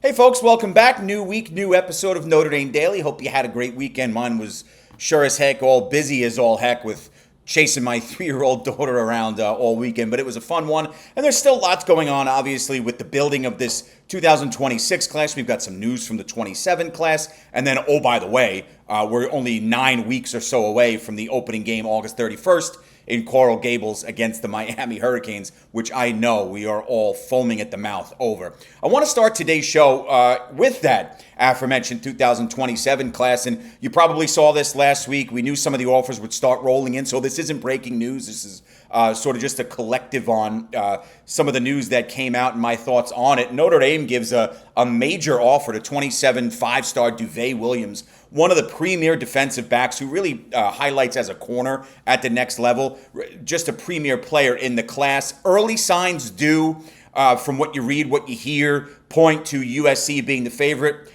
Hey folks, welcome back. New week, new episode of Notre Dame Daily. Hope you had a great weekend. Mine was sure as heck, all busy as all heck with chasing my 3-year-old daughter around all weekend, but it was a fun one. And there's still lots going on, obviously, with the building of this 2026 class. We've got some news from the 27 class. And then, oh, by the way, we're only 9 weeks or so away from the opening game, August 31st. In Coral Gables against the Miami Hurricanes, which I know we are all foaming at the mouth over. I want to start today's show with that aforementioned 2027 class, and you probably saw this last week. We knew some of the offers would start rolling in, so this isn't breaking news. This is sort of just a collective on some of the news that came out and my thoughts on it. Notre Dame gives a major offer to 27 5-star Duvet Williams, one of the premier defensive backs who really highlights as a corner at the next level, just a premier player in the class. Early signs do, from what you read, what you hear, point to USC being the favorite.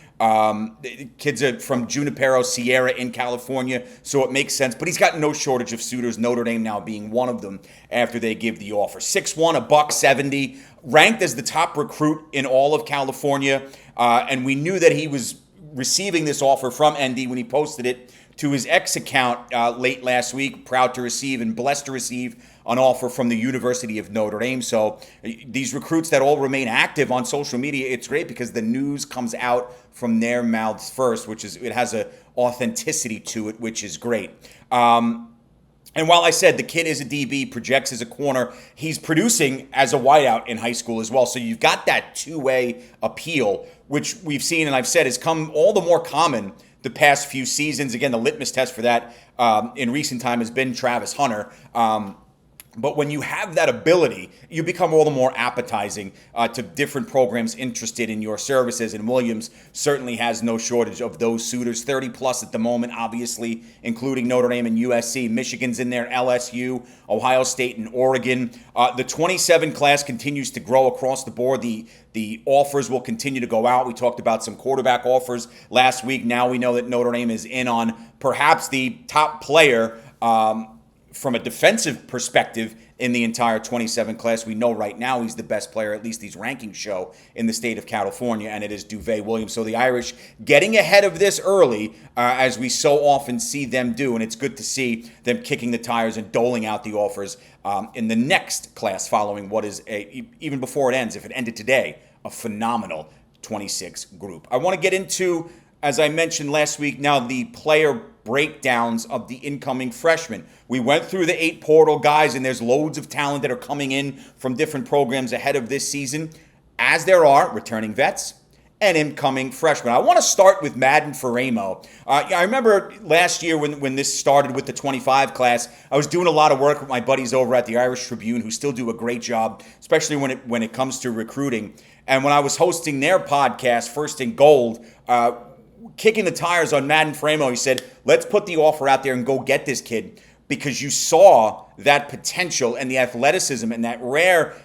Kids are from Junipero Sierra in California, so it makes sense. But he's got no shortage of suitors, Notre Dame now being one of them after they give the offer. 6'1", $170, ranked as the top recruit in all of California. And we knew that he was receiving this offer from ND when he posted it to his X account late last week. Proud to receive and blessed to receive an offer from the University of Notre Dame. So these recruits that all remain active on social media, it's great because the news comes out from their mouths first, which is, it has a authenticity to it, which is great. And while I said the kid is a DB, projects as a corner, he's producing as a wideout in high school as well. So you've got that two-way appeal, which we've seen and I've said has come all the more common the past few seasons. Again, the litmus test for that in recent time has been Travis Hunter. But when you have that ability, you become all the more appetizing to different programs interested in your services. And Williams certainly has no shortage of those suitors. 30 plus at the moment, obviously, including Notre Dame and USC. Michigan's in there, LSU, Ohio State, and Oregon. The 27 class continues to grow across the board. The offers will continue to go out. We talked about some quarterback offers last week. Now we know that Notre Dame is in on perhaps the top player from a defensive perspective in the entire 27 class. We know right now he's the best player, at least these rankings show, in the state of California, and it is Duvet Williams. So the Irish getting ahead of this early, as we so often see them do, and it's good to see them kicking the tires and doling out the offers in the next class following what is, even before it ends, if it ended today, a phenomenal 26 group. I want to get into, as I mentioned last week, now the player breakdowns of the incoming freshmen. We went through the 8 portal guys, and there's loads of talent that are coming in from different programs ahead of this season, as there are returning vets and incoming freshmen. I want to start with Madden Faraimo. I remember last year when this started with the 25 class, I was doing a lot of work with my buddies over at the Irish Tribune who still do a great job, especially when it comes to recruiting. And when I was hosting their podcast, First and Gold, kicking the tires on Madden Faraimo, he said, let's put the offer out there and go get this kid, because you saw that potential and the athleticism and that rare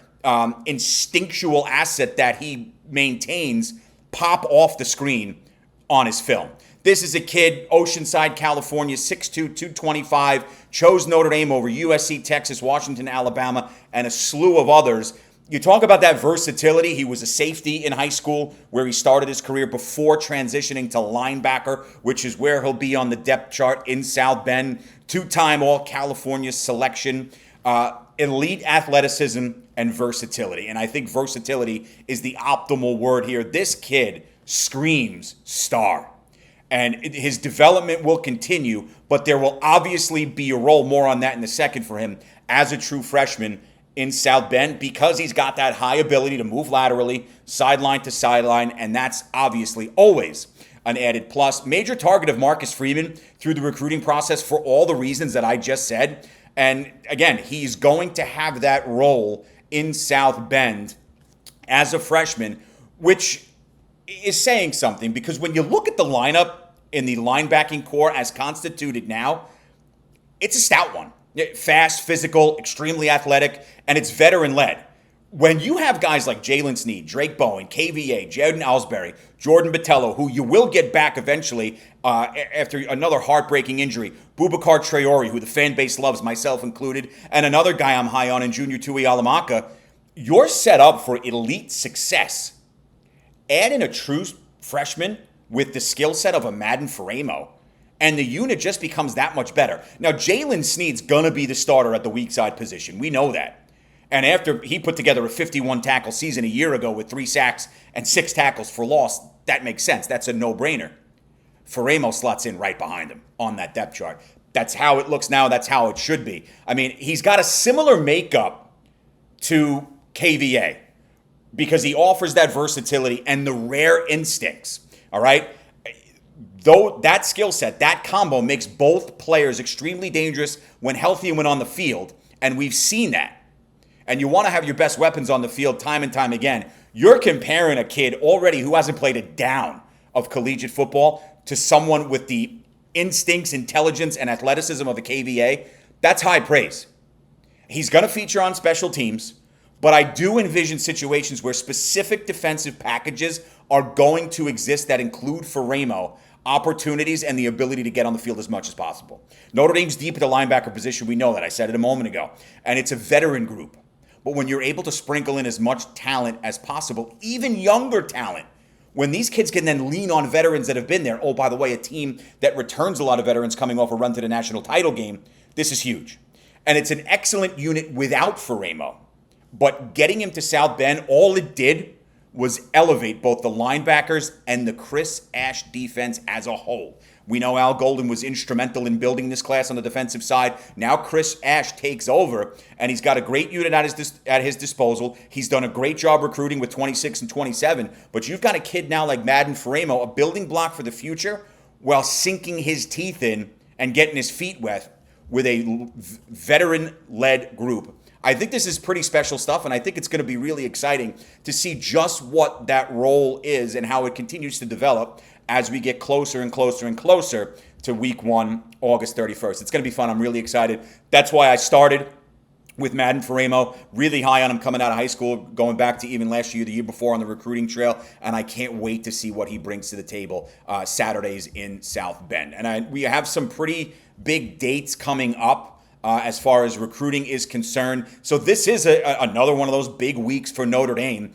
instinctual asset that he maintains pop off the screen on his film. This is a kid, Oceanside, California, 6'2", 225, chose Notre Dame over USC, Texas, Washington, Alabama, and a slew of others. You talk about that versatility. He was a safety in high school where he started his career before transitioning to linebacker, which is where he'll be on the depth chart in South Bend. 2-time All-California selection, elite athleticism, and versatility. And I think versatility is the optimal word here. This kid screams star. And his development will continue, but there will obviously be a role, more on that in a second, for him as a true freshman in South Bend, because he's got that high ability to move laterally, sideline to sideline, and that's obviously always an added plus. Major target of Marcus Freeman through the recruiting process for all the reasons that I just said. And again, he's going to have that role in South Bend as a freshman, which is saying something, because when you look at the lineup in the linebacking core as constituted now, it's a stout one. Fast, physical, extremely athletic, and it's veteran-led. When you have guys like Jalen Snead, Drake Bowen, KVA, Jaden Ellsbury, Jordan Botello, who you will get back eventually after another heartbreaking injury, Boubacar Traore, who the fan base loves, myself included, and another guy I'm high on in Junior Tui Alamaka, you're set up for elite success Add in a true freshman with the skill set of a Madden Faraimo, and the unit just becomes that much better. Now, Jalen Snead's going to be the starter at the weak side position. We know that. And after he put together a 51 tackle season a year ago with 3 sacks and 6 tackles for loss, that makes sense. That's a no-brainer. Faraimo slots in right behind him on that depth chart. That's how it looks now. That's how it should be. I mean, he's got a similar makeup to KVA because he offers that versatility and the rare instincts, all right? Though that skill set, that combo makes both players extremely dangerous when healthy and when on the field, and we've seen that. And you want to have your best weapons on the field time and time again. You're comparing a kid already who hasn't played a down of collegiate football to someone with the instincts, intelligence, and athleticism of a KVA. That's high praise. He's going to feature on special teams, but I do envision situations where specific defensive packages are going to exist that include Faraimo opportunities and the ability to get on the field as much as possible. Notre Dame's deep at the linebacker position. We know that. I said it a moment ago. And it's a veteran group. But when you're able to sprinkle in as much talent as possible, even younger talent, when these kids can then lean on veterans that have been there, oh, by the way, a team that returns a lot of veterans coming off a run to the national title game, this is huge. And it's an excellent unit without Faraimo. But getting him to South Bend, all it did was elevate both the linebackers and the Chris Ash defense as a whole. We know Al Golden was instrumental in building this class on the defensive side. Now Chris Ash takes over, and he's got a great unit at his disposal. He's done a great job recruiting with 26 and 27, but you've got a kid now like Madden Faraimo, a building block for the future, while sinking his teeth in and getting his feet wet with a veteran-led group. I think this is pretty special stuff, and I think it's going to be really exciting to see just what that role is and how it continues to develop as we get closer and closer and closer to week 1, August 31st. It's going to be fun. I'm really excited. That's why I started with Madden Faraimo, really high on him coming out of high school, going back to even last year, the year before on the recruiting trail, and I can't wait to see what he brings to the table Saturdays in South Bend. And we have some pretty big dates coming up as far as recruiting is concerned. So this is another one of those big weeks for Notre Dame.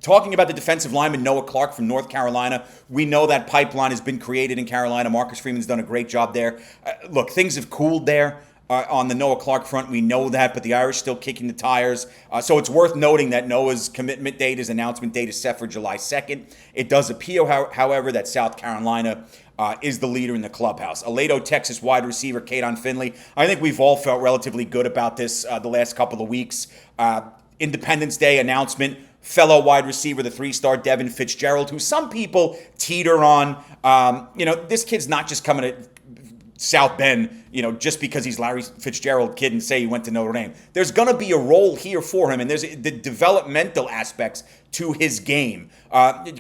Talking about the defensive lineman Noah Clark from North Carolina, we know that pipeline has been created in Carolina. Marcus Freeman's done a great job there. Look, things have cooled there on the Noah Clark front. We know that, but the Irish still kicking the tires. So it's worth noting that Noah's commitment date, his announcement date is set for July 2nd. It does appear, however, that South Carolina is the leader in the clubhouse. Aledo, Texas wide receiver Kadon Finley. I think we've all felt relatively good about this the last couple of weeks. Independence Day announcement, fellow wide receiver, the 3-star Devin Fitzgerald, who some people teeter on. This kid's not just coming to South Bend, just because he's Larry Fitzgerald kid and say he went to Notre Dame. There's going to be a role here for him, and there's the developmental aspects to his game.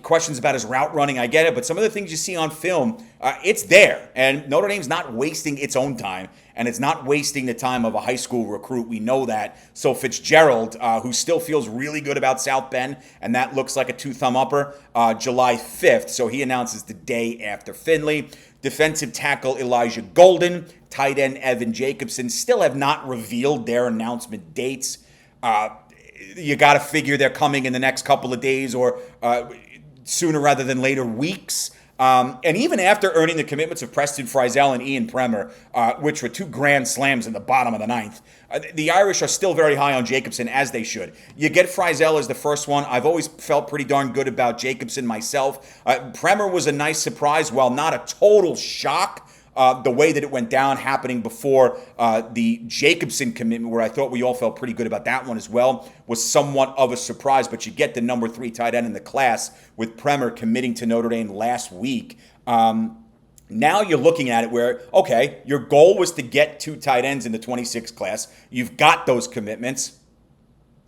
Questions about his route running, I get it, but some of the things you see on film, it's there. And Notre Dame's not wasting its own time, and it's not wasting the time of a high school recruit. We know that. So Fitzgerald, who still feels really good about South Bend, and that looks like a 2-thumb-upper, July 5th. So he announces the day after Finley. Defensive tackle Elijah Golden, tight end Evan Jacobson still have not revealed their announcement dates. You got to figure they're coming in the next couple of days or sooner rather than later weeks. And even after earning the commitments of Preston Frizzell and Ian Premer, which were 2 grand slams in the bottom of the 9th, the Irish are still very high on Jacobson, as they should. You get Frizzell as the first one. I've always felt pretty darn good about Jacobson myself. Premer was a nice surprise, while not a total shock. The way that it went down happening before the Jacobson commitment, where I thought we all felt pretty good about that one as well, was somewhat of a surprise. But you get the number 3 tight end in the class with Premer committing to Notre Dame last week. Now you're looking at it where, okay, your goal was to get 2 tight ends in the 26 class. You've got those commitments.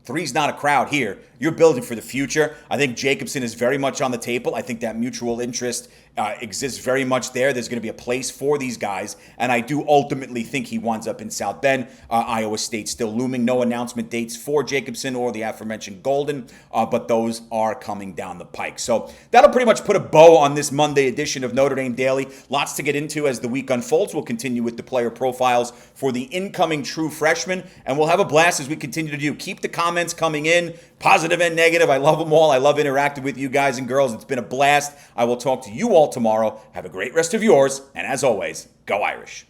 3's not a crowd here. You're building for the future. I think Jacobson is very much on the table. I think that mutual interest exists very much there. There's going to be a place for these guys, and I do ultimately think he winds up in South Bend. Iowa State still looming. No announcement dates for Jacobson or the aforementioned Golden, but those are coming down the pike. So that'll pretty much put a bow on this Monday edition of Notre Dame Daily. Lots to get into as the week unfolds. We'll continue with the player profiles for the incoming true freshmen, and we'll have a blast as we continue to do. Keep the comments comments coming in, positive and negative. I love them all. I love interacting with you guys and girls. It's been a blast. I will talk to you all tomorrow. Have a great rest of yours. And as always, go Irish.